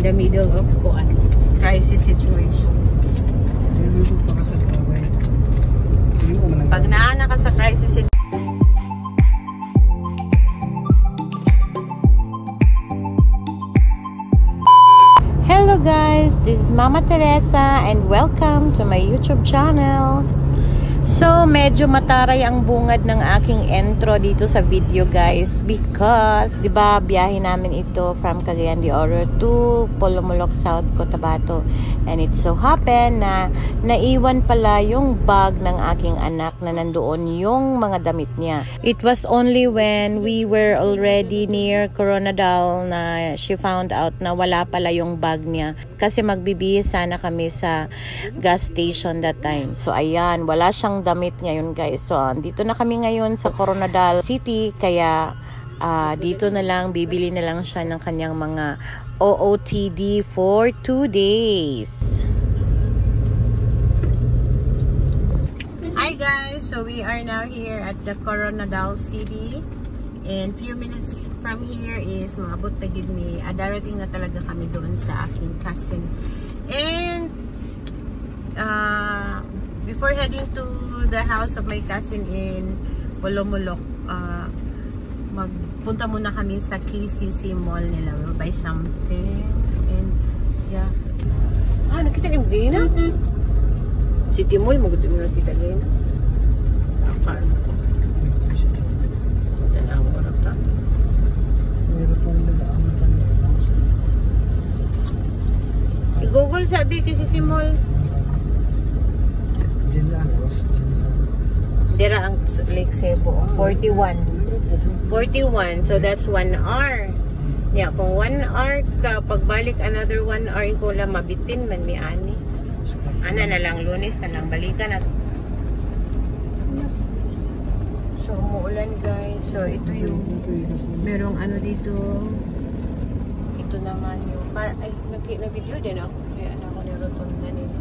in the middle of crisis situation. Pag naana ka sa crisis situation, hello guys, this is Mama Teresa and welcome to my YouTube channel. So, medyo mataray ang bungad ng aking intro dito sa video guys because, diba, biyahe namin ito from Cagayan de Oro to Polomolok, South Cotabato. And it so happened na naiwan pala yung bag ng aking anak na nandoon yung mga damit niya. It was only when we were already near Coronadal na she found out na wala pala yung bag niya. Kasi magbibihis sana kami sa gas station that time. So, ayan, wala siyang damit ngayon guys. So dito na kami ngayon sa Coronadal City kaya dito na lang bibili na lang siya ng kanyang mga OOTD for 2 days. Hi guys, so we are now here at the Coronadal City and few minutes from here is maabot na gid ni darating na talaga kami doon sa aking cousin. And before heading to the house of my cousin in Polomolok, magpunta muna kami sa KCC mall nila. We'll buy something and yeah. Nakita yung Dina? City Mall, magutin mo nakita Dina. Akar mo ko. Tanaw ko na ka. Meron pong nag-aaman ka nila. I-google sabi KCC Mall. Dira ang Lake Cebu 41, so that's 1 hour. Yeah, kung 1 hour ka pagbalik another 1 hour ko lang mabitin man mi ani. Ana na lang Lunes na lang balikan na. So umuulan guys. So ito yung merong ano dito. Ito naman yung para ay nag-video din ako. Kaya ako ni Rotonda nila.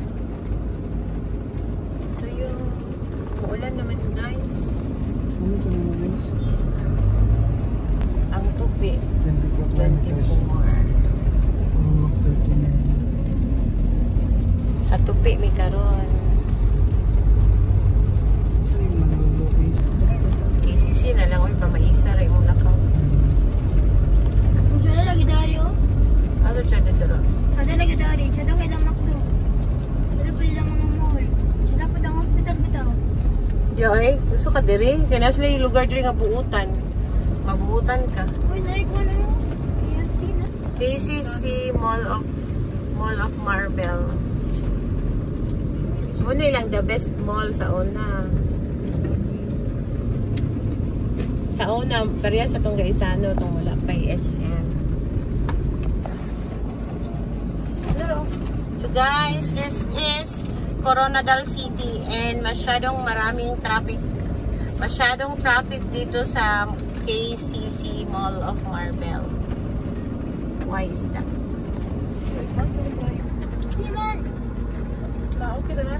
Ito yung ulan naman guys. Ang tupi 24. Sa tupi may karon. KCC na lang oy pamaisa ray mo lakaw. Diyan lagi dari oh. Ano siya dito? Ada lagi dari. Diyan kay lang makdo. Ada pa lang mga mall. Diyan pa dang hospital bitaw. Joy, gusto ka diri? Kaya sila yung lugar diri nga buutan. Mabuutan ka. Uy, like wala yung KCC Mall of Marble. Una lang the best mall sa una. Sa una, pareha sa itong Gaisano, itong wala pa SM. So guys, this is Coronadal City and masyadong maraming traffic. Masyadong traffic dito sa KCC Mall of Marble. Why is that? Okay na.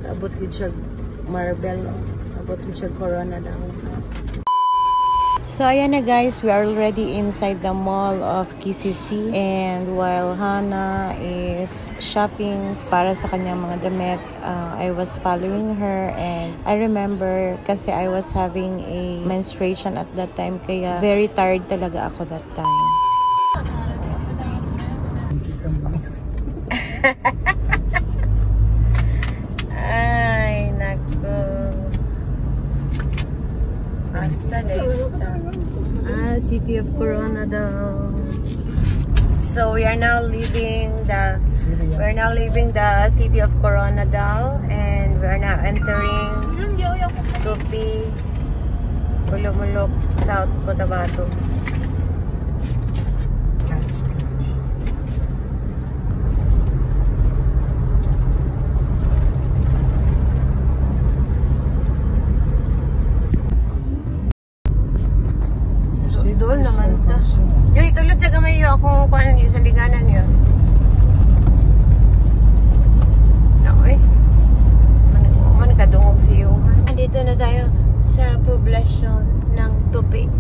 Abot gid siya Marble. Abot gid siya Coronadal. So ayan na guys, we are already inside the mall of KCC and while Hana is shopping para sa kanyang mga damit, I was following her and I remember kasi I was having a menstruation at that time kaya very tired talaga ako that time. Ay, nako. Asa City of Coronadal. So we are now leaving the city of Coronadal and we are now entering Tupi, Polomolok, South Cotabato. Doon naman ta. Yoy, tulad sa gamay yun ako kung ano yun sa liganan yun. Nakoy. Man kadungog siyo. Andito na tayo sa poblasyon ng Tupi.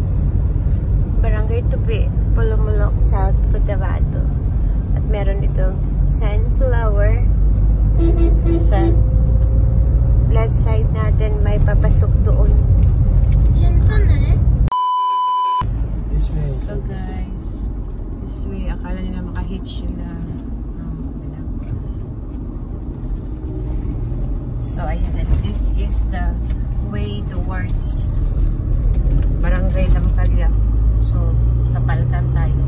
Barangay Tupi, Pulumulok, South Cotabato. At meron ito sunflower. Sa left side natin may papasok doon. So guys, this way, akala nila maka-hitch sila. So ayan, this is the way towards Barangay Lampalya. So sa Palkan tayo.